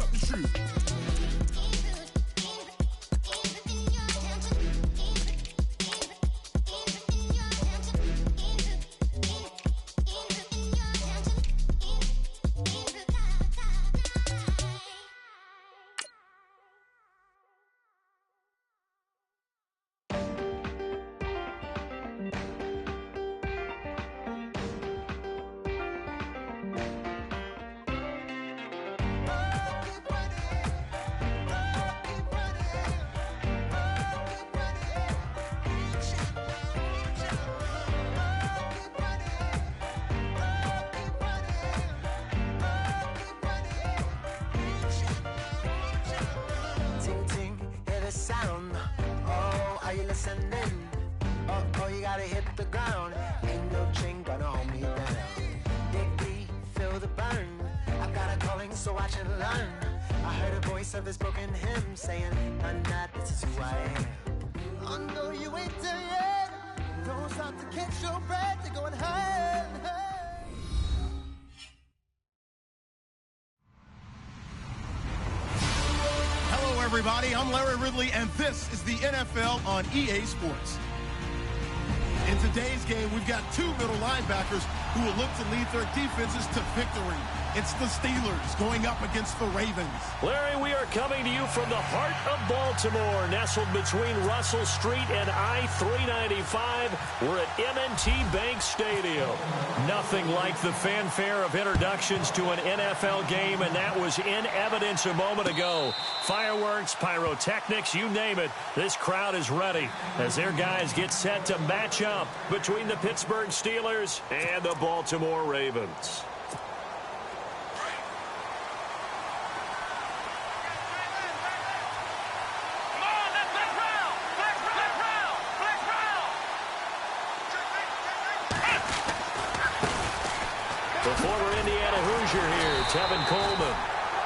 up the shoot. Oh, you gotta hit the ground. Ain't no chain gonna hold me down. Dig deep, feel the burn. I've got a calling, so watch and learn. I heard a voice of this broken hymn saying, none that this is who I am. I know you ain't there yet. Don't stop to catch your breath. You're going higher and higher. Hello, everybody. I'm Larry Ridley, and this is the NFL on EA Sports. In today's game, we've got two middle linebackers who will look to lead their defenses to victory. It's the Steelers going up against the Ravens. Larry, we are coming to you from the heart of Baltimore, nestled between Russell Street and I-395. We're at M&T Bank Stadium. Nothing like the fanfare of introductions to an NFL game, and that was in evidence a moment ago. Fireworks, pyrotechnics, you name it. This crowd is ready as their guys get set to match up between the Pittsburgh Steelers and the Baltimore Ravens. The former Indiana Hoosier here, Tevin Coleman.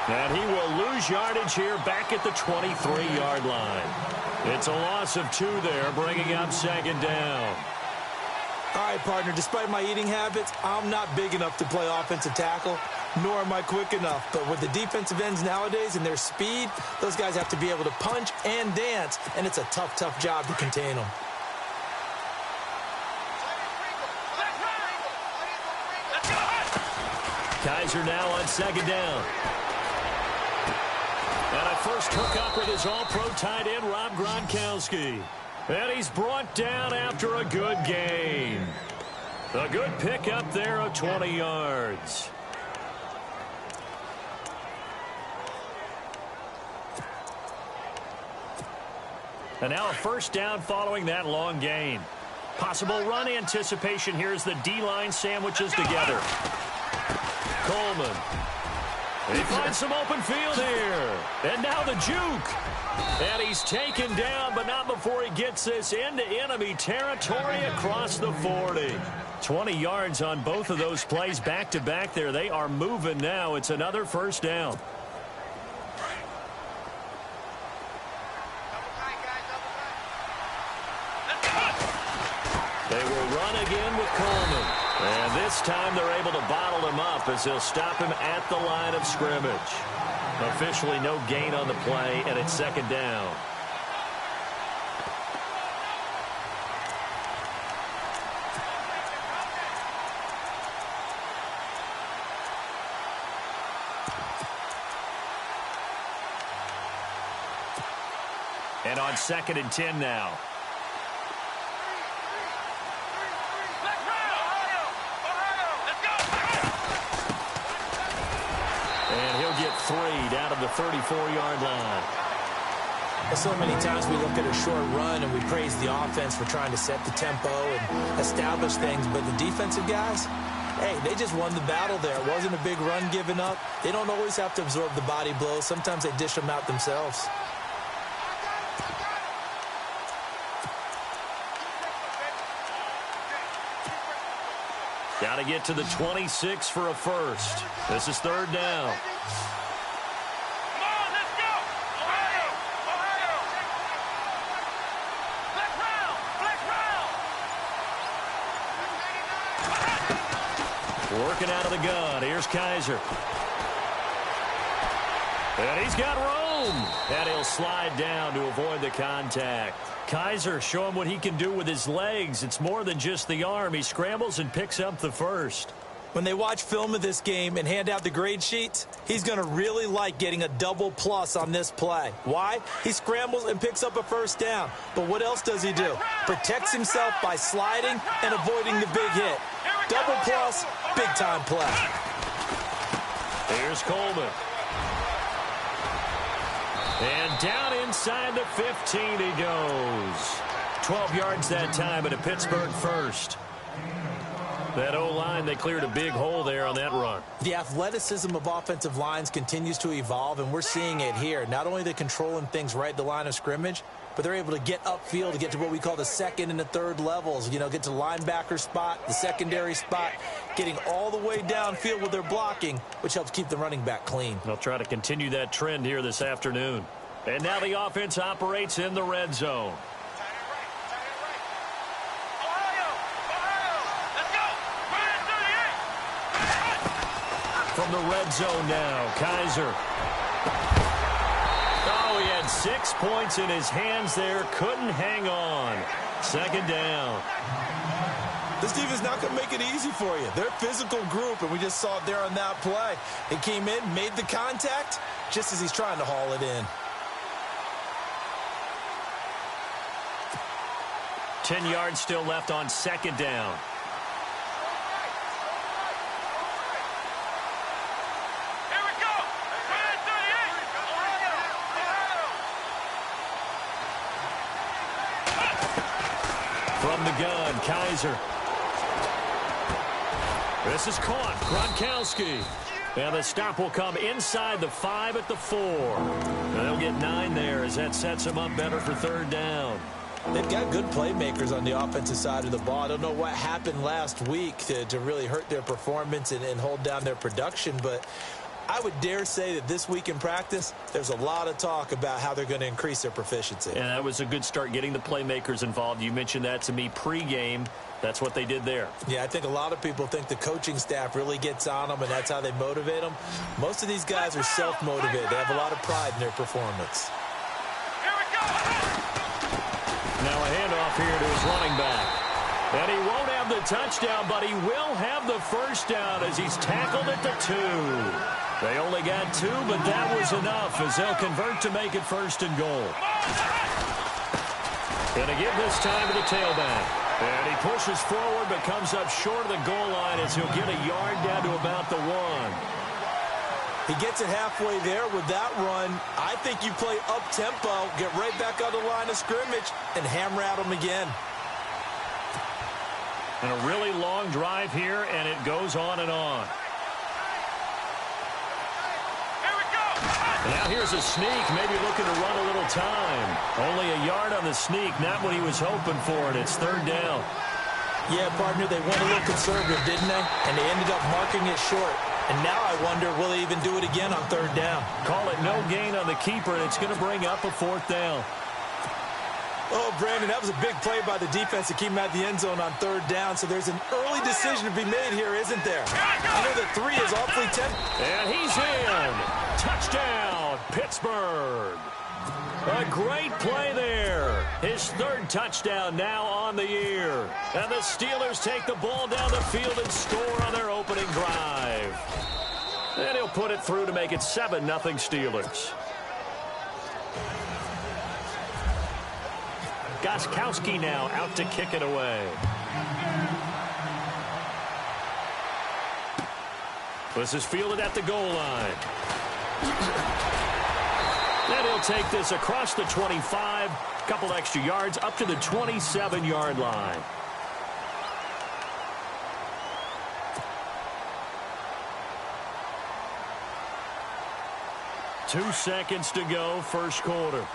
And he will lose yardage here back at the 23-yard line. It's a loss of 2 there, bringing up second down. All right, partner, despite my eating habits, I'm not big enough to play offensive tackle, nor am I quick enough. But with the defensive ends nowadays and their speed, those guys have to be able to punch and dance, and it's a tough, tough job to contain them. Kaiser now on second down. And a first hookup with his all-pro tight end, Rob Gronkowski. And he's brought down after a good gain. A good pickup there of 20 yards. And now a first down following that long gain. Possible run anticipation here as the D-line sandwiches together. Coleman. He finds some open field here. And now the juke. And he's taken down, but not before he gets this into enemy territory across the 40. 20 yards on both of those plays back-to-back there. They are moving now. It's another first down. They will run again with Coleman. And this time they're able to bottle him up as they'll stop him at the line of scrimmage. Officially no gain on the play, and it's second down. And on 2nd and 10 now. And he'll get 3 down to the 34-yard line. So many times we look at a short run and we praise the offense for trying to set the tempo and establish things, but the defensive guys, hey, they just won the battle there. It wasn't a big run given up. They don't always have to absorb the body blows. Sometimes they dish them out themselves. Got to get to the 26 for a first. This is 3rd down. Working out of the gun. Here's Kaiser. And he's got room. And he'll slide down to avoid the contact. Kaiser showing what he can do with his legs. It's more than just the arm. He scrambles and picks up the first. When they watch film of this game and hand out the grade sheets, he's going to really like getting a double plus on this play. Why? He scrambles and picks up a first down. But what else does he do? Protects himself by sliding and avoiding the big hit. Double plus, big-time play. Here's Coleman. And down inside the 15 he goes. 12 yards that time, and a Pittsburgh first. That O-line, they cleared a big hole there on that run. The athleticism of offensive lines continues to evolve, and we're seeing it here. Not only are they controlling things right at the line of scrimmage, but they're able to get upfield to get to what we call the second and the third levels. You know, get to the linebacker spot, the secondary spot, getting all the way downfield with their blocking, which helps keep the running back clean. They'll try to continue that trend here this afternoon. And now the offense operates in the red zone. From the red zone now, Kaiser. Oh, he had 6 points in his hands there. Couldn't hang on. Second down. This defense not going to make it easy for you. They're a physical group, and we just saw it there on that play. He came in, made the contact, just as he's trying to haul it in. 10 yards still left on second down. From the gun, Kaiser. This is caught. Gronkowski. And the stop will come inside the 5 at the 4. And they'll get 9 there as that sets them up better for third down. They've got good playmakers on the offensive side of the ball. I don't know what happened last week to really hurt their performance and hold down their production, but I would dare say that this week in practice, there's a lot of talk about how they're going to increase their proficiency. And that was a good start getting the playmakers involved. You mentioned that to me pregame. That's what they did there. Yeah, I think a lot of people think the coaching staff really gets on them, and that's how they motivate them. Most of these guys are self-motivated. They have a lot of pride in their performance. Here we go! Now a handoff here to his running back. And he won't have the touchdown, but he will have the first down as he's tackled at the 2. They only got 2, but that was enough as they'll convert to make it first and goal. Gonna give this time to the tailback. And he pushes forward but comes up short of the goal line as he'll get a yard down to about the 1. He gets it halfway there with that run. I think you play up-tempo, get right back on the line of scrimmage, and hammer at him again. And a really long drive here, and it goes on and on. Now here's a sneak, maybe looking to run a little time. Only a yard on the sneak, not what he was hoping for, and it's third down. Yeah, partner, they went a little conservative, didn't they? And they ended up marking it short. And now I wonder, will they even do it again on third down? Call it no gain on the keeper, and it's going to bring up a fourth down. Oh, Brandon, that was a big play by the defense to keep him at the end zone on third down. So there's an early decision to be made here, isn't there? I know that 3 is awfully tempting. And he's in. Touchdown, Pittsburgh. A great play there. His third touchdown now on the year. And the Steelers take the ball down the field and score on their opening drive. And he'll put it through to make it 7-0 Steelers. Gostkowski now out to kick it away. This is fielded at the goal line. And he'll take this across the 25, couple extra yards up to the 27-yard line. Two seconds to go, first quarter.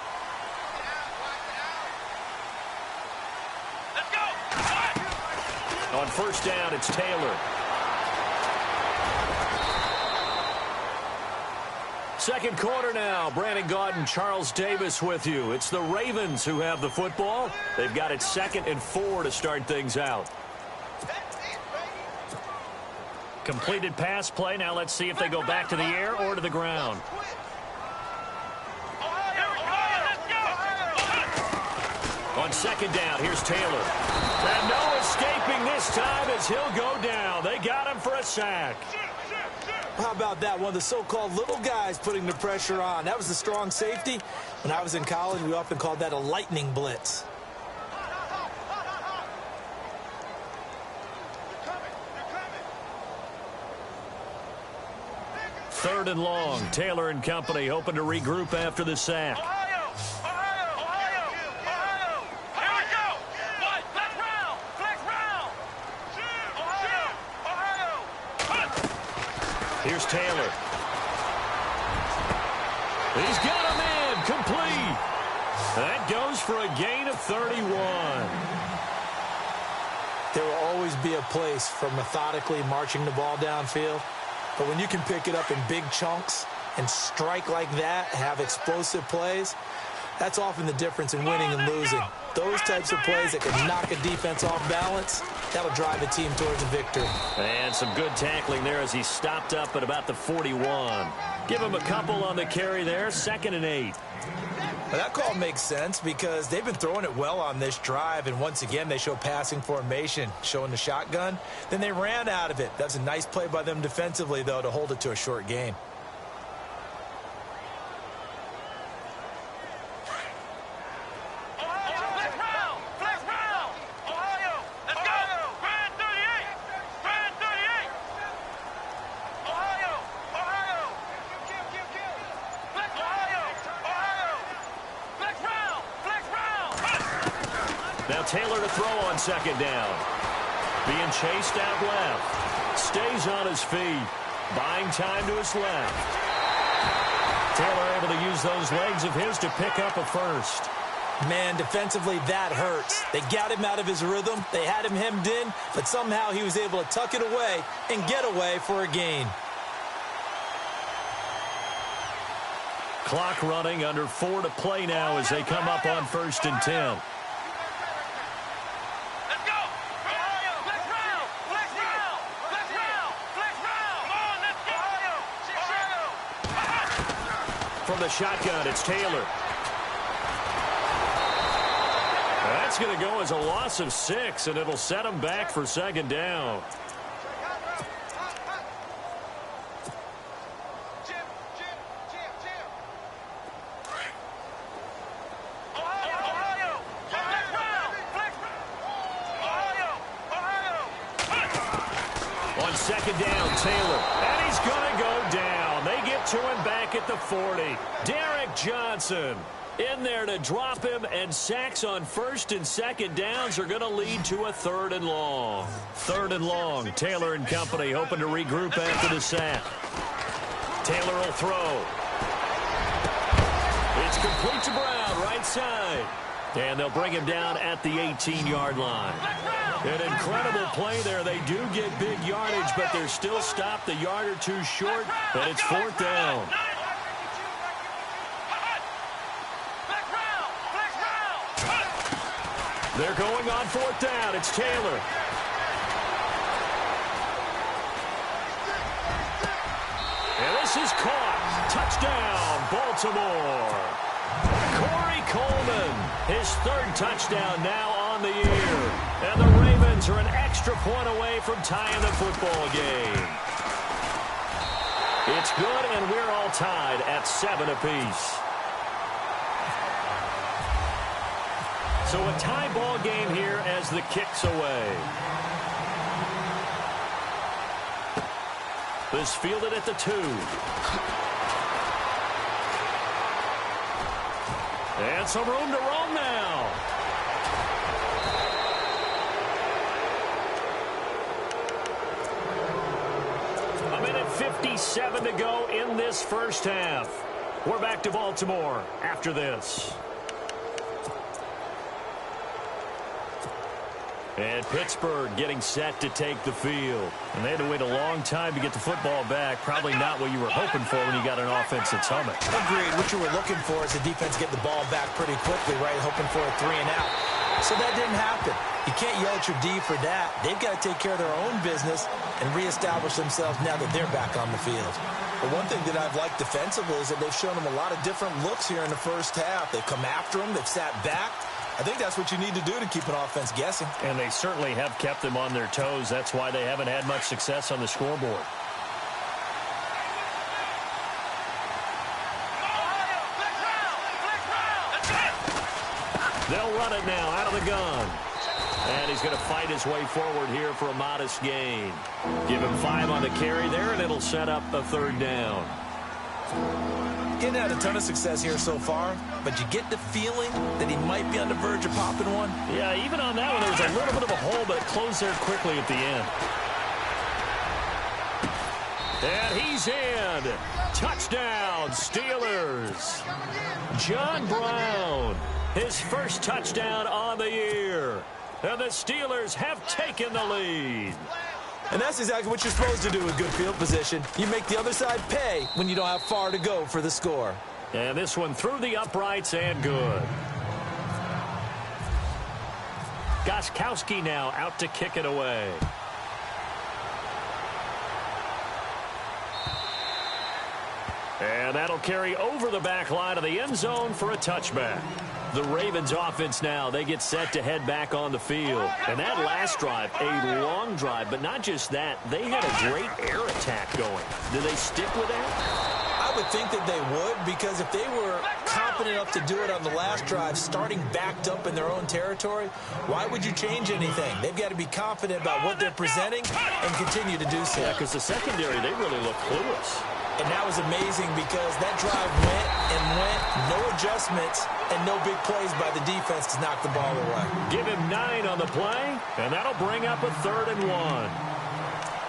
On first down, it's Taylor. Second quarter now. Brandon Gaudin, Charles Davis with you. It's the Ravens who have the football. They've got it 2nd and 4 to start things out. Completed pass play. Now let's see if they go back to the air or to the ground. second down. Here's Taylor. And no escaping this time as he'll go down. They got him for a sack. How about that? One of the so-called little guys putting the pressure on. That was the strong safety. When I was in college, we often called that a lightning blitz. Third and long. Taylor and company hoping to regroup after the sack. Here's Taylor. He's got a man complete. That goes for a gain of 31. There will always be a place for methodically marching the ball downfield. But when you can pick it up in big chunks and strike like that, have explosive plays, that's often the difference in winning and losing. Those types of plays that can knock a defense off balance, that'll drive a team towards a victory. And some good tackling there as he stopped up at about the 41. Give him a couple on the carry there, 2nd and 8. Well, that call makes sense because they've been throwing it well on this drive, and once again they show passing formation, showing the shotgun. Then they ran out of it. That's a nice play by them defensively, though, to hold it to a short gain. Now Taylor to throw on 2nd down. Being chased out left. Stays on his feet. Buying time to his left. Taylor able to use those legs of his to pick up a first. Man, defensively, that hurts. They got him out of his rhythm. They had him hemmed in, but somehow he was able to tuck it away and get away for a gain. Clock running, under 4 to play now as they come up on 1st and 10. From the shotgun, it's Taylor. That's going to go as a loss of 6, and it'll set him back for 2nd down. On 2nd down, Taylor. And he's going to go down. They get to him back at the 40. Derek Johnson in there to drop him, and sacks on 1st and 2nd downs are going to lead to a 3rd and long. 3rd and long. Taylor and company hoping to regroup after the sack. Taylor will throw. It's complete to Brown, right side. And they'll bring him down at the 18-yard line. An incredible play there. They do get big yardage, but they're still stopped a yard or two short, and it's 4th down. They're going on 4th down. It's Taylor. And this is caught. Touchdown, Baltimore. Corey Coleman, his 3rd touchdown now on the year. And the Ravens are an extra point away from tying the football game. It's good, and we're all tied at 7 apiece. So a tie ball game here as the kick's away. This fielded at the 2. And some room to roam now. A minute 57 to go in this first half. We're back to Baltimore after this. And Pittsburgh getting set to take the field. And they had to wait a long time to get the football back. Probably not what you were hoping for when you got an offense that's humming. Agreed. What you were looking for is the defense get the ball back pretty quickly, right? Hoping for a 3 and out. So that didn't happen. You can't yell at your D for that. They've got to take care of their own business and reestablish themselves now that they're back on the field. But one thing that I've liked defensively is that they've shown them a lot of different looks here in the first half. They've come after them. They've sat back. I think that's what you need to do to keep an offense guessing. And they certainly have kept them on their toes. That's why they haven't had much success on the scoreboard. They'll run it now out of the gun. And he's going to fight his way forward here for a modest gain. Give him 5 on the carry there, and it'll set up a 3rd down. Getting had a ton of success here so far, but you get the feeling that he might be on the verge of popping one. Yeah, even on that one, there was a little bit of a hole, but it closed there quickly at the end. And he's in. Touchdown, Steelers. John Brown, his first touchdown on the year. And the Steelers have taken the lead. And that's exactly what you're supposed to do with good field position. You make the other side pay when you don't have far to go for the score. And this one through the uprights and good. Gostkowski now out to kick it away. And that'll carry over the back line of the end zone for a touchback. The Ravens offense now, they get set to head back on the field. And that last drive, a long drive, but not just that, they had a great air attack going. Do they stick with that? I would think that they would, because if they were confident enough to do it on the last drive, starting backed up in their own territory, why would you change anything? They've got to be confident about what they're presenting and continue to do so. Yeah, because the secondary, they really look clueless. And that was amazing because that drive went and went, no adjustments, and no big plays by the defense to knock the ball away. Give him 9 on the play, and that'll bring up a 3rd and 1.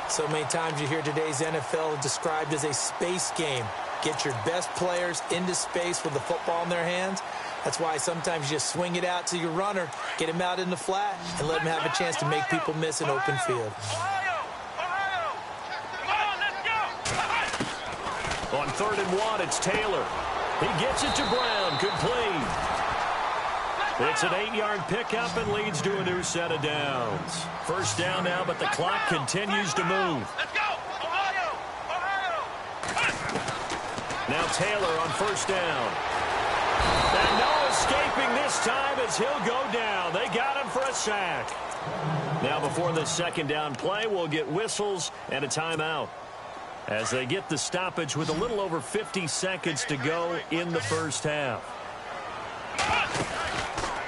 So many times you hear today's NFL described as a space game. Get your best players into space with the football in their hands. That's why sometimes you just swing it out to your runner, get him out in the flat, and let him have a chance to make people miss an open field. On 3rd and 1, it's Taylor. He gets it to Brown, complete. It's an 8-yard pickup and leads to a new set of downs. First down now, but the clock continues to move. Let's go! Ohio! Now Taylor on first down. And no escaping this time as he'll go down. They got him for a sack. Now before the 2nd down play, we'll get whistles and a timeout, as they get the stoppage with a little over 50 seconds to go in the first half.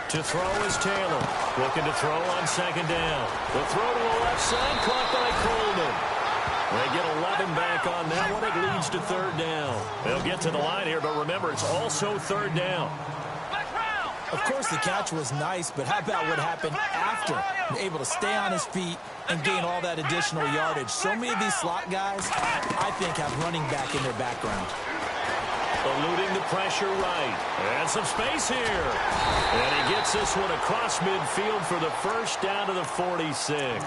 To throw is Taylor. Looking to throw on 2nd down. The throw to the left side, caught by Coleman. They get 11 back on that one. It leads to 3rd down. They'll get to the line here, but remember, it's also 3rd down. Of course, the catch was nice, but how about what happened after? Able to stay on his feet and gain all that additional yardage. So many of these slot guys, I think, have running back in their background. Eluding the pressure right. And some space here. And he gets this one across midfield for the first down to the 46.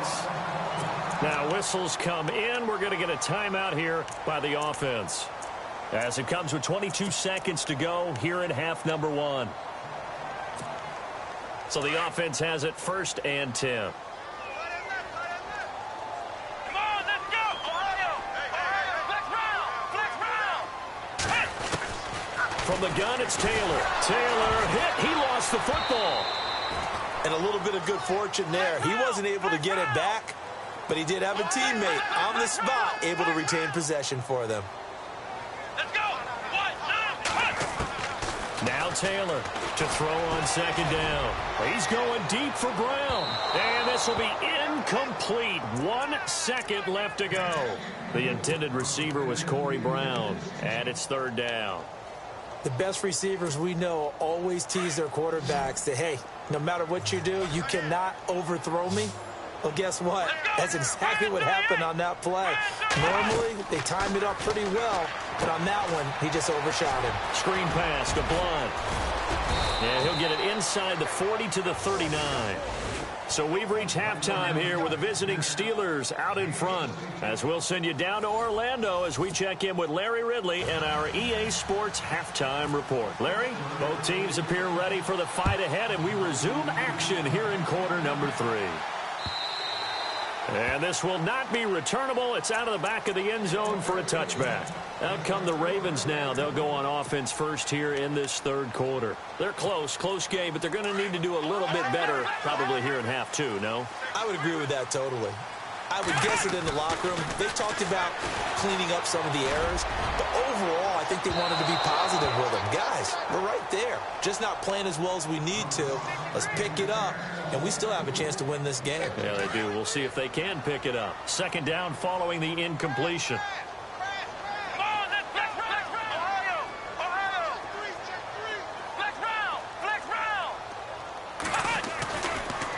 Now whistles come in. We're going to get a timeout here by the offense, as it comes with 22 seconds to go here in half number 1. So the offense has it 1st and 10. Come on, let's go! Ohio! Flex round! From the gun, it's Taylor. Taylor hit. He lost the football. And a little bit of good fortune there. He wasn't able to get it back, but he did have a teammate on the spot able to retain possession for them. Let's go! 1, 2, 1! Now Taylor to throw on 2nd down. He's going deep for Brown. And this will be incomplete. 1 second left to go. The intended receiver was Corey Brown. And it's 3rd down. The best receivers we know always tease their quarterbacks that, hey, no matter what you do, you cannot overthrow me. Well, guess what? That's exactly what happened on that play. Normally, they timed it up pretty well, but on that one, he just overshot him. Screen pass to Blunt. And he'll get it inside the 40 to the 39. So we've reached halftime here with the visiting Steelers out in front, as we'll send you down to Orlando as we check in with Larry Ridley and our EA Sports halftime report. Larry, both teams appear ready for the fight ahead, and we resume action here in quarter number 3. And this will not be returnable. It's out of the back of the end zone for a touchback. Out come the Ravens now. They'll go on offense first here in this third quarter. They're close game, but they're going to need to do a little bit better probably here in half two, no? I would agree with that totally. I would guess it in the locker room. They talked about cleaning up some of the errors, but overall, I think they wanted to be positive with them. Guys, we're right there. Just not playing as well as we need to. Let's pick it up, and we still have a chance to win this game. Yeah, they do. We'll see if they can pick it up. Second down following the incompletion.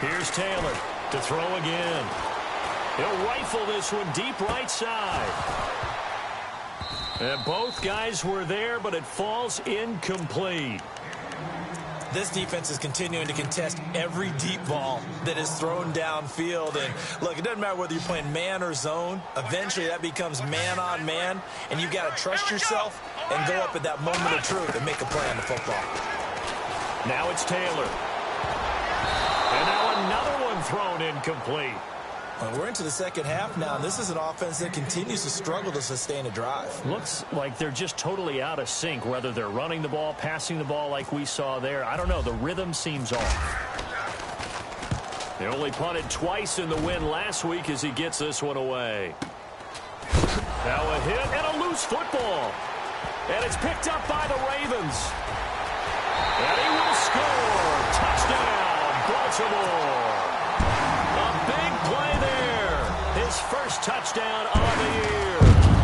Here's Taylor to throw again. He'll rifle this one deep right side. And both guys were there, but it falls incomplete. This defense is continuing to contest every deep ball that is thrown downfield. And, look, it doesn't matter whether you're playing man or zone. Eventually, that becomes man-on-man, and you've got to trust yourself and go up at that moment of truth and make a play on the football. Now it's Taylor. And now another one thrown incomplete. Well, we're into the second half now, and this is an offense that continues to struggle to sustain a drive. Looks like they're just totally out of sync, whether they're running the ball, passing the ball like we saw there. I don't know. The rhythm seems off. They only punted twice in the win last week as he gets this one away. Now a hit and a loose football. And it's picked up by the Ravens. And he will score. Touchdown, Baltimore. A big play there. His first touchdown of the year.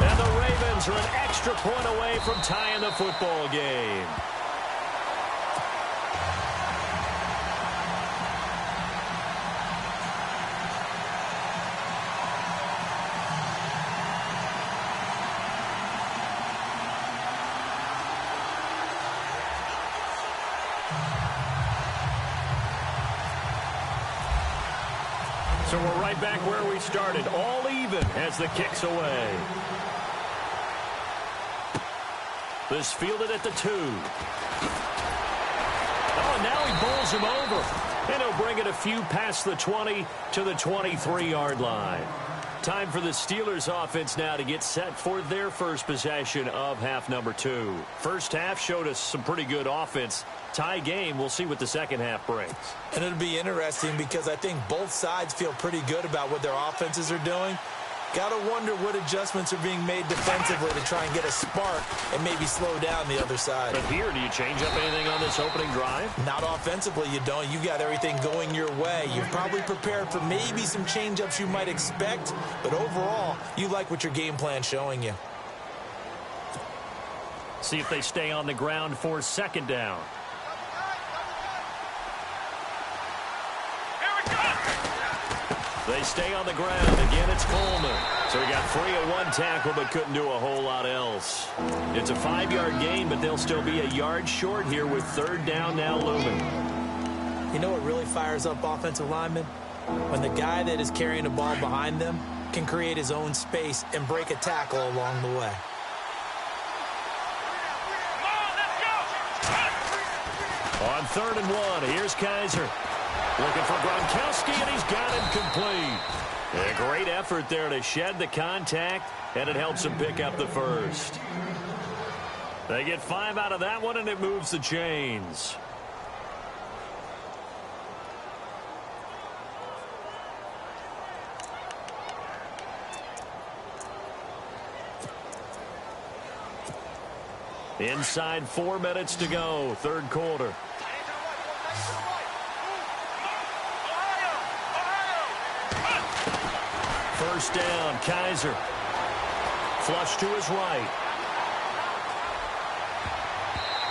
And the Ravens are an extra point away from tying the football game. So we're right back where we started, all even as the kick's away. This fielded at the 2. Oh, and now he bowls him over. And he'll bring it a few past the 20 to the 23-yard line. Time for the Steelers offense now to get set for their first possession of half number 2. First half showed us some pretty good offense. Tie game. We'll see what the second half brings. And it'll be interesting because I think both sides feel pretty good about what their offenses are doing. Got to wonder what adjustments are being made defensively to try and get a spark and maybe slow down the other side. But here, do you change up anything on this opening drive? Not offensively, you don't. You got everything going your way. You're probably prepared for maybe some change-ups you might expect, but overall, you like what your game plan's showing you. See if they stay on the ground for second down. They stay on the ground. Again, it's Coleman. So he got free of one tackle but couldn't do a whole lot else. It's a 5-yard gain, but they'll still be a yard short here with third down now looming. You know what really fires up offensive linemen? When the guy that is carrying the ball behind them can create his own space and break a tackle along the way. On 3rd and 1, here's Kaiser. Looking for Gronkowski, and he's got him complete. A great effort there to shed the contact, and it helps him pick up the first. They get 5 out of that one, and it moves the chains. Inside 4 minutes to go, third quarter. First down, Kaiser. Flush to his right.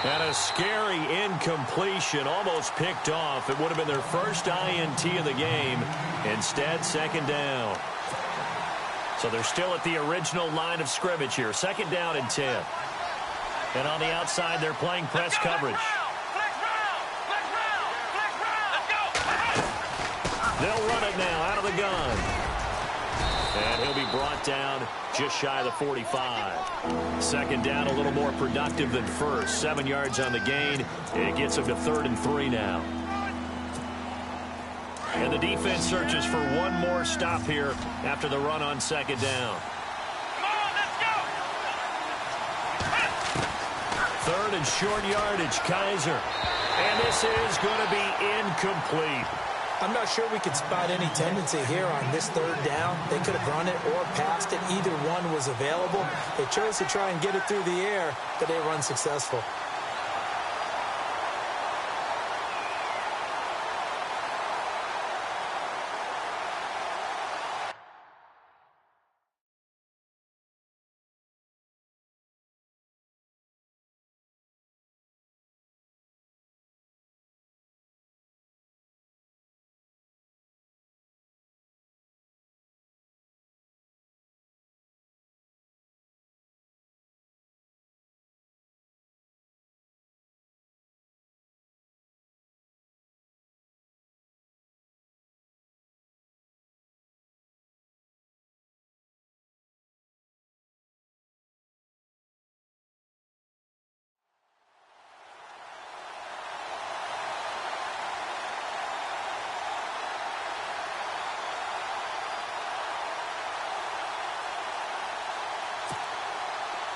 And a scary incompletion, almost picked off. It would have been their first INT of the game. Instead, second down. So they're still at the original line of scrimmage here. Second down and 10. And on the outside, they're playing press coverage. They'll run it now out of the gun. And he'll be brought down just shy of the 45. Second down a little more productive than first. 7 yards on the gain. It gets him to 3rd and 3 now. And the defense searches for one more stop here after the run on second down. Come on, let's go! Third and short yardage, Kaiser. And this is going to be incomplete. I'm not sure we could spot any tendency here on this third down. They could have run it or passed it. Either one was available. They chose to try and get it through the air, but they were unsuccessful.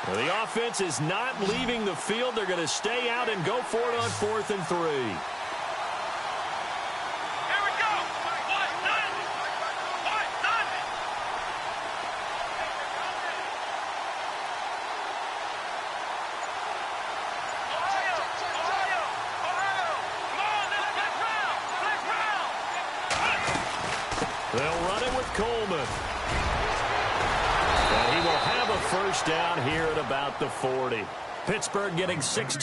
Well, the offense is not leaving the field. They're going to stay out and go for it on 4th and 3. Here we go! What? None! What? None! Ohio! Ohio! Ohio! Come on, let's round! They'll run it with Coleman. And he will have a first down here at about the 40. Pittsburgh getting 6.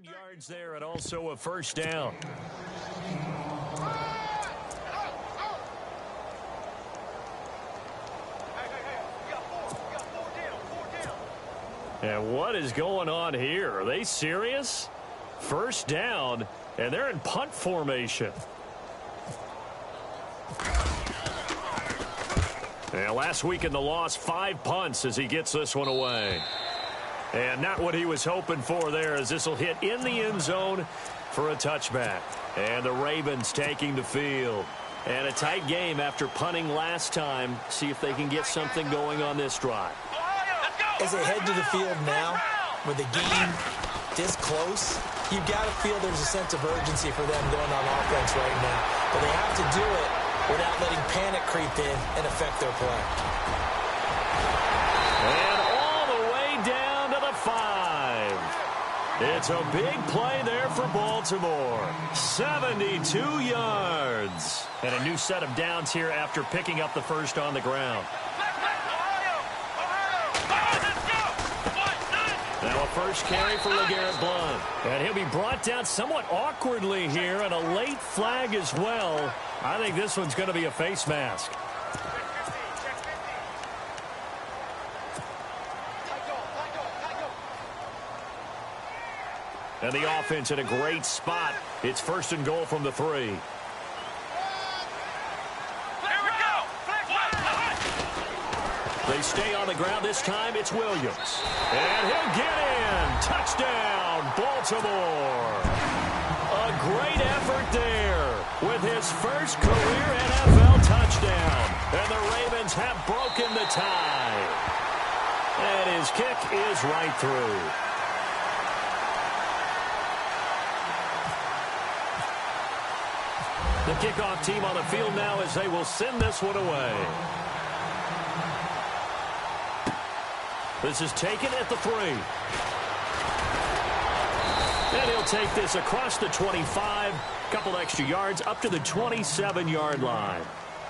Yards there and also a first down. And what is going on here? Are they serious? First down, and they're in punt formation. And last week in the loss, 5 punts as he gets this one away. And not what he was hoping for there, as this will hit in the end zone for a touchback. And the Ravens taking the field. And a tight game after punting last time. See if they can get something going on this drive. As they head to the field now, with the game this close, you've got to feel there's a sense of urgency for them going on offense right now. But they have to do it without letting panic creep in and affect their play. And all the way down to the 5. It's a big play there for Baltimore. 72 yards. And a new set of downs here after picking up the first on the ground. Now a first carry for LeGarrette Blount. And he'll be brought down somewhat awkwardly here, and a late flag as well. I think this one's going to be a face mask. And the offense in a great spot. It's first and goal from the 3. They stay on the ground. This time it's Williams. And he'll get in. Touchdown, Baltimore. A great effort there with his first career NFL touchdown. And the Ravens have broken the tie. And his kick is right through. The kickoff team on the field now as they will send this one away. This is taken at the 3. And he'll take this across the 25. Couple extra yards up to the 27-yard line.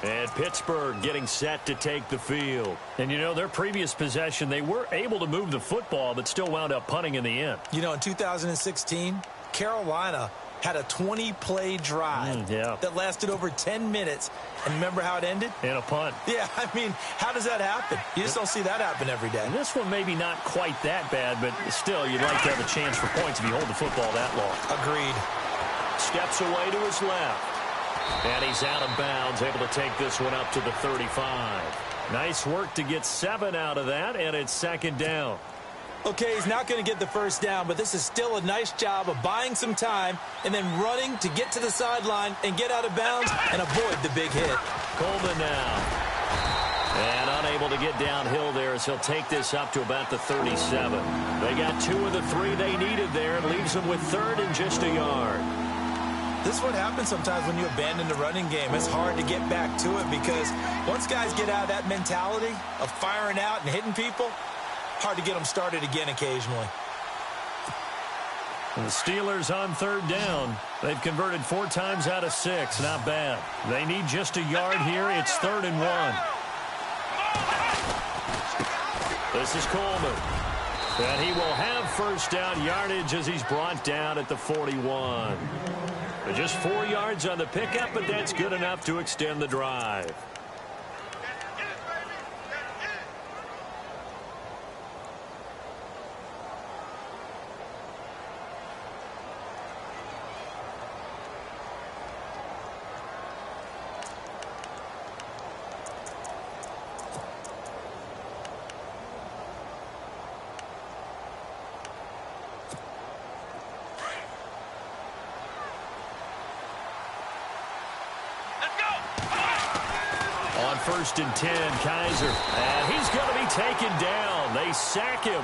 And Pittsburgh getting set to take the field. And, you know, their previous possession, they were able to move the football, but still wound up punting in the end. You know, in 2016, Carolina had a 20-play drive that lasted over 10 minutes. And remember how it ended? In a punt. Yeah, I mean, how does that happen? You just don't see that happen every day. And this one maybe not quite that bad, but still, you'd like to have a chance for points if you hold the football that long. Agreed. Steps away to his left. And he's out of bounds, able to take this one up to the 35. Nice work to get 7 out of that, and it's second down. Okay, he's not going to get the first down, but this is still a nice job of buying some time and then running to get to the sideline and get out of bounds and avoid the big hit. Coleman now. And unable to get downhill there as he'll take this up to about the 37. They got 2 of the 3 they needed there. It leaves them with 3rd and just a yard. This is what happens sometimes when you abandon the running game. It's hard to get back to it because once guys get out of that mentality of firing out and hitting people, hard to get them started again occasionally. And the Steelers on 3rd down. They've converted 4 times out of 6. Not bad. They need just a yard here. It's 3rd and 1. This is Coleman. And he will have first down yardage as he's brought down at the 41. But just 4 yards on the pickup, but that's good enough to extend the drive. On 1st and 10, Kaiser. And he's going to be taken down. They sack him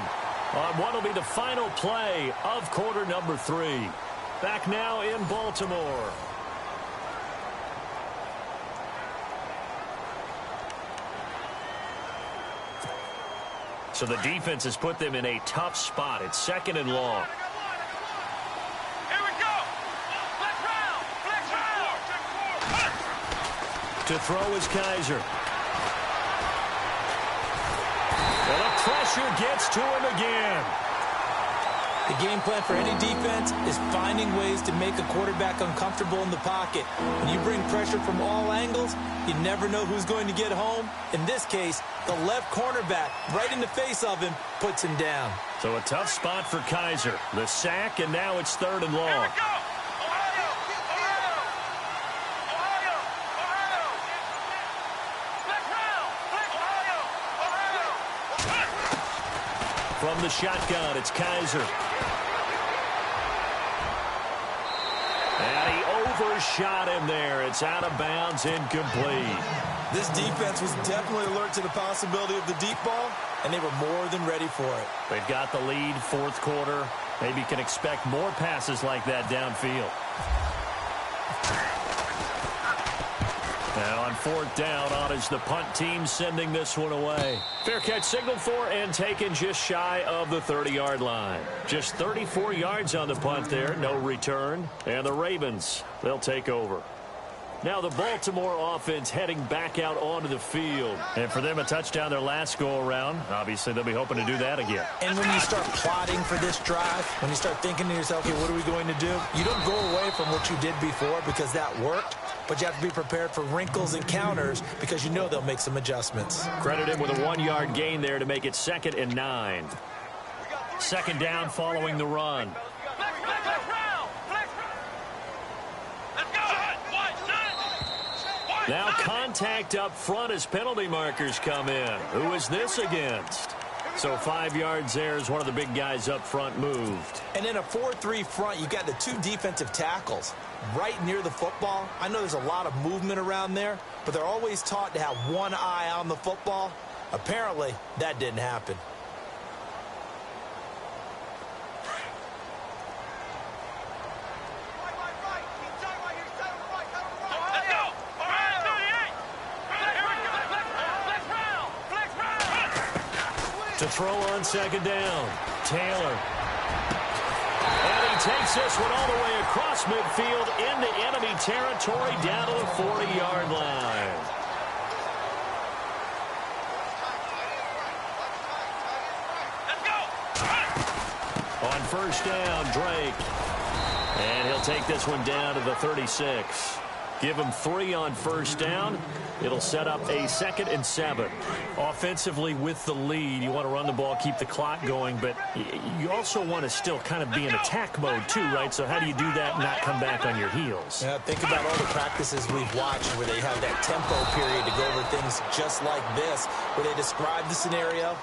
on what will be the final play of quarter number 3. Back now in Baltimore. So the defense has put them in a tough spot. It's 2nd and long. To throw is Kaiser. And the pressure gets to him again. The game plan for any defense is finding ways to make a quarterback uncomfortable in the pocket. When you bring pressure from all angles, you never know who's going to get home. In this case, the left cornerback, right in the face of him, puts him down. So a tough spot for Kaiser. The sack, and now it's 3rd and long. From the shotgun, it's Kaiser. And he first shot in there. It's out of bounds, incomplete. This defense was definitely alert to the possibility of the deep ball, and they were more than ready for it. They've got the lead, fourth quarter. Maybe can expect more passes like that downfield. Now on fourth down, on is the punt team sending this one away. Fair catch signaled for and taken just shy of the 30-yard line. Just 34 yards on the punt there, no return. And the Ravens, they'll take over. Now the Baltimore offense heading back out onto the field. And for them, a touchdown their last go-around. Obviously, they'll be hoping to do that again. And when you start plotting for this drive, when you start thinking to yourself, okay, what are we going to do? You don't go away from what you did before because that worked. But you have to be prepared for wrinkles and counters because you know they'll make some adjustments. Credit him with a 1-yard gain there to make it 2nd and 9. Second down following the run. Now contact up front as penalty markers come in. Who is this against? So 5 yards there as one of the big guys up front moved. And in a 4-3 front, you got the 2 defensive tackles right near the football. I know there's a lot of movement around there, but they're always taught to have one eye on the football. Apparently, that didn't happen. To throw on second down, Taylor. And he takes this one all the way across midfield into enemy territory down to the 40-yard line. On first down, Drake. And he'll take this one down to the 36. Give him 3 on first down. It'll set up a 2nd and 7. Offensively with the lead, you want to run the ball, keep the clock going, but you also want to still kind of be in attack mode too, right? So how do you do that and not come back on your heels? Yeah, think about all the practices we've watched where they have that tempo period to go over things just like this, where they describe the scenario,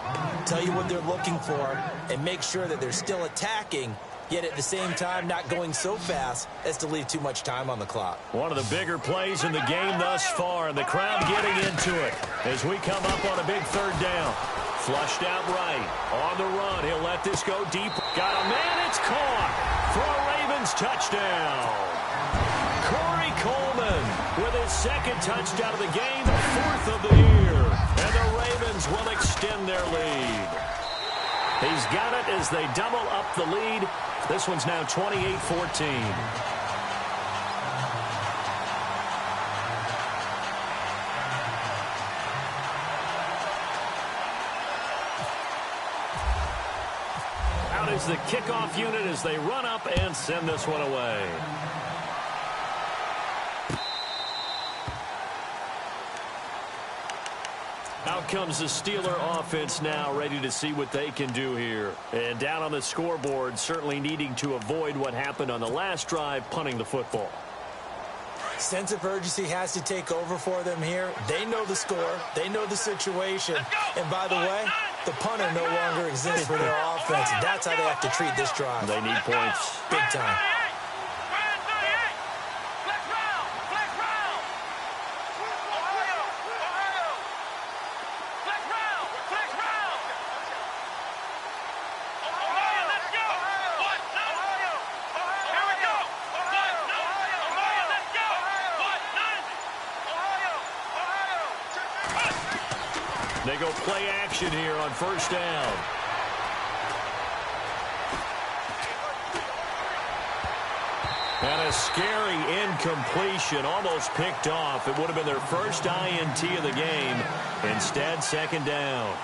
tell you what they're looking for, and make sure that they're still attacking, yet at the same time not going so fast as to leave too much time on the clock. One of the bigger plays in the game thus far, and the crowd getting into it as we come up on a big third down. Flushed out right. On the run. He'll let this go deep. Got a man. It's caught for a Ravens touchdown. Corey Coleman with his 2nd touchdown of the game, the 4th of the year. And the Ravens will extend their lead. He's got it as they double up the lead. This one's now 28-14. Out is the kickoff unit as they run up and send this one away. Out comes the Steeler offense now, ready to see what they can do here. And down on the scoreboard, certainly needing to avoid what happened on the last drive, punting the football. Sense of urgency has to take over for them here. They know the score. They know the situation. And by the way, the punter no longer exists for their offense. That's how they have to treat this drive. They need points. Big time. They go play action here on first down. And a scary incompletion, almost picked off. It would have been their first INT of the game. Instead, 2nd down.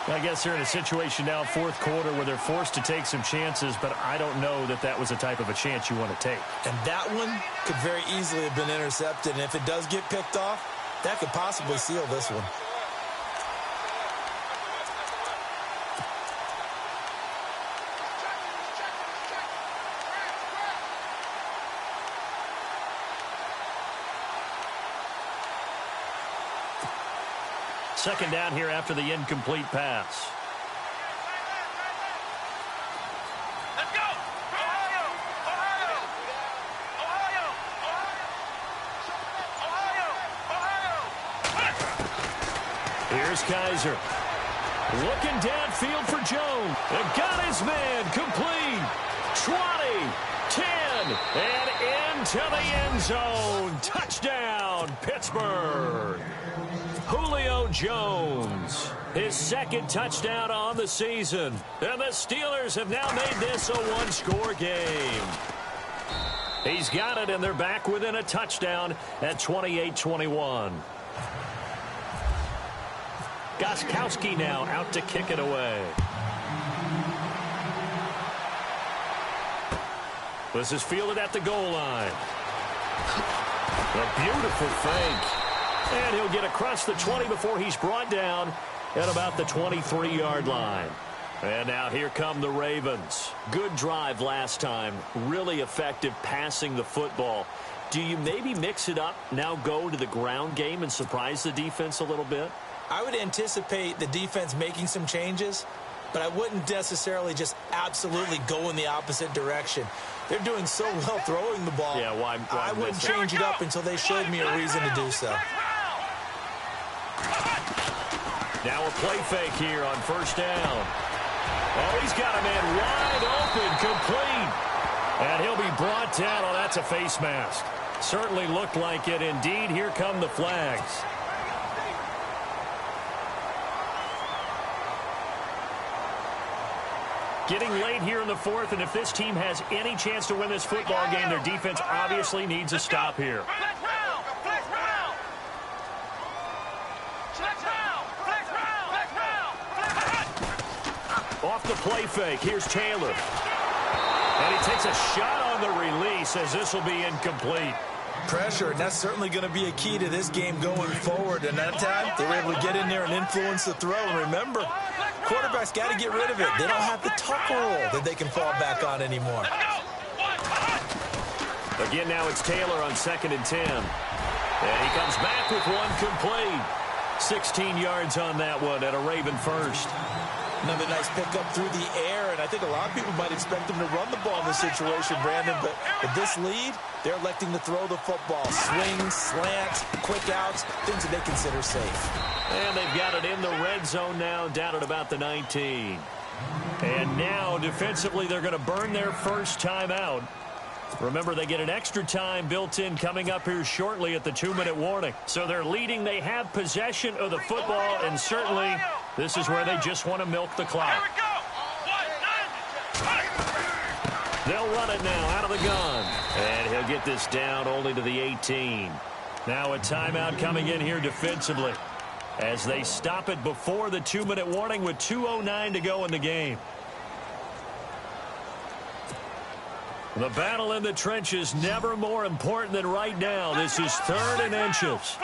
I guess they're in a situation now, 4th quarter, where they're forced to take some chances, but I don't know that that was the type of a chance you want to take. And that one could very easily have been intercepted. And if it does get picked off, that could possibly seal this one. Second down here after the incomplete pass. Let's go! Ohio! Ohio! Ohio! Here's Kaiser. Looking downfield for Jones. And got his man complete. 20, 10, and into the end zone. Touchdown, Pittsburgh. Julio Jones, his second touchdown on the season. And the Steelers have now made this a one-score game. He's got it, and they're back within a touchdown at 28-21. Gostkowski now out to kick it away. This is fielded at the goal line. A beautiful fake. And he'll get across the 20 before he's brought down at about the 23-yard line. And now here come the Ravens. Good drive last time. Really effective passing the football. Do you maybe mix it up, now go to the ground game and surprise the defense a little bit? I would anticipate the defense making some changes, but I wouldn't necessarily just absolutely go in the opposite direction. They're doing so well throwing the ball. Yeah, why I wouldn't change it up until they showed me a reason to do so. Now a play fake here on first down. Oh, he's got a man wide open, complete. And he'll be brought down. Oh, that's a face mask. Certainly looked like it. Indeed, here come the flags. Getting late here in the fourth, and if this team has any chance to win this football game, their defense obviously needs a stop here. Off the play fake, here's Taylor. And he takes a shot on the release as this will be incomplete. Pressure, and that's certainly going to be a key to this game going forward. And that time, they were able to get in there and influence the throw. And remember, quarterbacks got to get rid of it. They don't have the tuck roll that they can fall back on anymore. Again, now it's Taylor on 2nd and 10. And he comes back with one complete. 16 yards on that one at a Raven first. Another nice pickup through the air, and I think a lot of people might expect them to run the ball in this situation, Brandon, but with this lead, they're electing to throw the football. Swings, slants, quick outs, things that they consider safe. And they've got it in the red zone now, down at about the 19. And now, defensively, they're going to burn their first timeout. Remember, they get an extra time built in coming up here shortly at the 2-minute warning. So they're leading. They have possession of the football, and certainly this is where they just want to milk the clock. They'll run it now out of the gun. And he'll get this down only to the 18. Now a timeout coming in here defensively as they stop it before the 2-minute warning with 2:09 to go in the game. The battle in the trenches never more important than right now. This is 3rd and inches.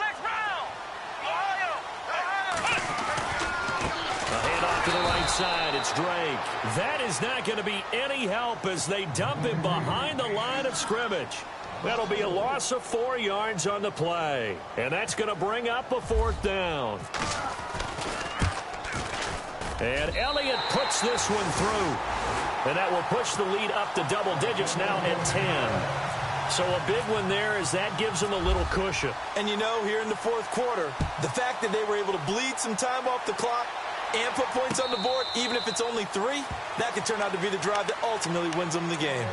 A handoff to the right side. It's Drake. That is not going to be any help as they dump him behind the line of scrimmage. That'll be a loss of 4 yards on the play. And that's going to bring up a 4th down. And Elliott puts this one through. And that will push the lead up to double digits now at 10. So a big one there as that gives them a little cushion. And you know, here in the 4th quarter, the fact that they were able to bleed some time off the clock and put points on the board, even if it's only 3, that could turn out to be the drive that ultimately wins them the game.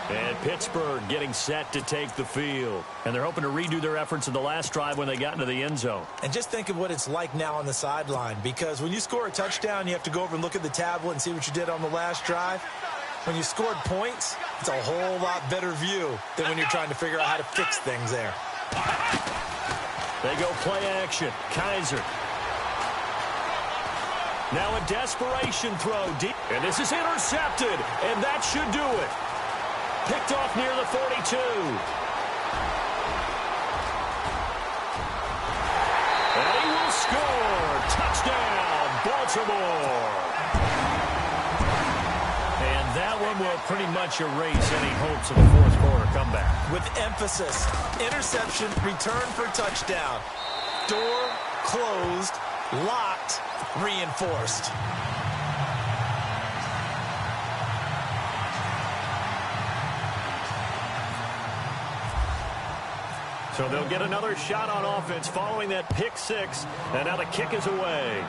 And Pittsburgh getting set to take the field. And they're hoping to redo their efforts in the last drive when they got into the end zone. And just think of what it's like now on the sideline, because when you score a touchdown, you have to go over and look at the tablet and see what you did on the last drive. When you scored points, it's a whole lot better view than when you're trying to figure out how to fix things there. They go play action. Kaiser. Now a desperation throw deep. And this is intercepted. And that should do it. Picked off near the 42. And he will score. Touchdown, Baltimore. And that one will pretty much erase any hopes of a 4th quarter comeback. With emphasis, interception, return for touchdown. Door closed, locked, reinforced. So they'll get another shot on offense following that pick six. And now the kick is away.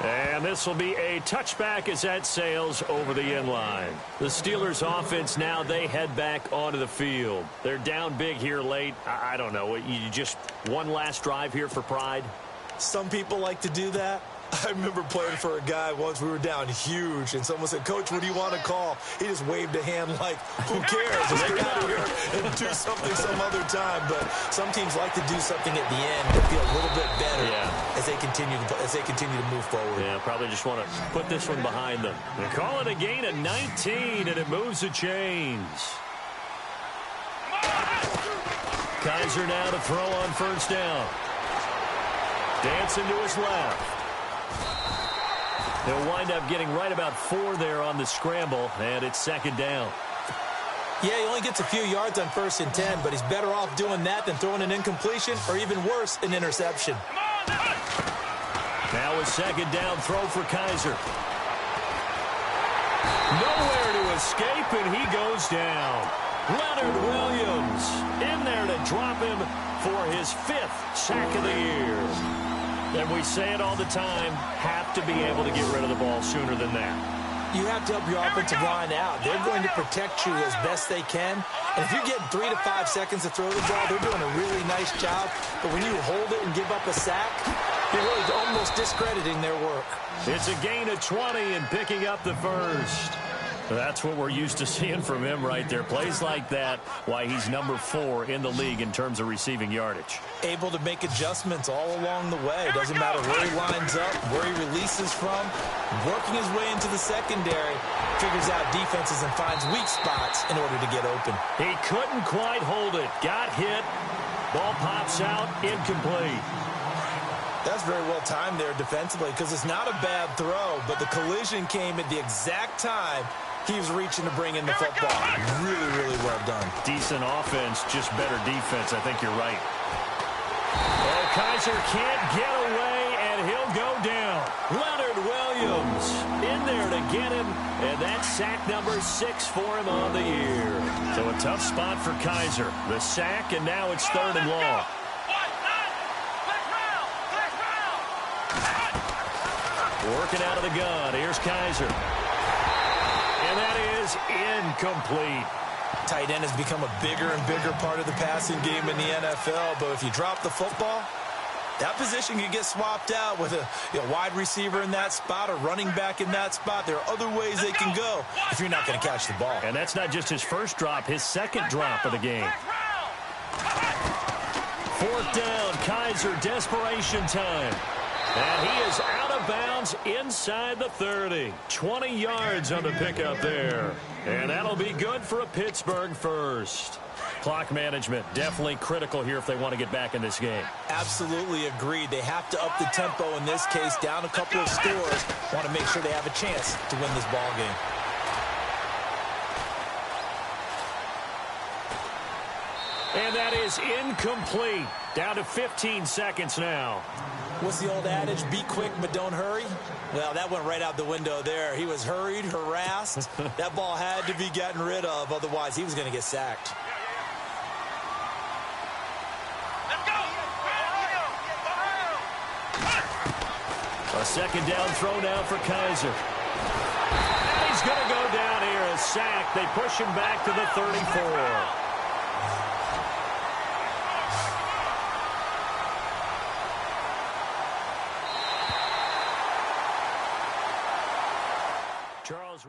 And this will be a touchback as that sails over the end line. The Steelers offense now, they head back onto the field. They're down big here late. I don't know. You just one last drive here for pride? Some people like to do that. I remember playing for a guy once. We were down huge, and someone said, "Coach, what do you want to call?" He just waved a hand like, who cares? Let's get out of here and do something some other time. But some teams like to do something at the end to feel a little bit better as they continue to move forward. Yeah, probably just want to put this one behind them. They call it a gain of 19, and it moves the chains. Kaiser now to throw on first down. Dancing to his left. He'll wind up getting right about 4 there on the scramble, and it's second down. Yeah, he only gets a few yards on 1st and 10, but he's better off doing that than throwing an incompletion or even worse, an interception. Now a second down throw for Kaiser. Nowhere to escape, and he goes down. Leonard Williams in there to drop him for his 5th sack of the year. And we say it all the time, have to be able to get rid of the ball sooner than that. You have to help your offensive line out. They're going to protect you as best they can. And if you're getting 3 to 5 seconds to throw the ball, they're doing a really nice job. But when you hold it and give up a sack, you're really almost discrediting their work. It's a gain of 20 and picking up the first. That's what we're used to seeing from him right there. Plays like that, why he's number 4 in the league in terms of receiving yardage. Able to make adjustments all along the way. Doesn't matter where he lines up, where he releases from. Working his way into the secondary, figures out defenses and finds weak spots in order to get open. He couldn't quite hold it. Got hit. Ball pops out, incomplete. That's very well timed there defensively because it's not a bad throw, but the collision came at the exact time he was reaching to bring in the football. Really, really well done. Decent offense, just better defense. I think you're right. Oh, Kaiser can't get away, and he'll go down. Leonard Williams in there to get him, and that's sack number 6 for him on the year. So a tough spot for Kaiser. The sack, and now it's 3rd and long. Working out of the gun. Here's Kaiser. And that is incomplete. Tight end has become a bigger and bigger part of the passing game in the NFL, but if you drop the football, that position can get swapped out with a wide receiver in that spot, a running back in that spot. There are other ways they can go if you're not going to catch the ball. And that's not just his first drop, his second drop of the game. 4th down, Kaiser, desperation time. And he is out of bounds inside the 30. 20 yards on the pickup there. And that'll be good for a Pittsburgh first. Clock management, definitely critical here if they want to get back in this game. Absolutely agreed. They have to up the tempo in this case, down a couple of scores. Want to make sure they have a chance to win this ball game. And that is incomplete. Down to 15 seconds now. What's the old adage? Be quick, but don't hurry. Well, that went right out the window there. He was hurried, harassed. That ball had to be gotten rid of. Otherwise, he was going to get sacked. A second down throw now for Kaiser. And he's going to go down here. A sack. They push him back to the 34. Charles,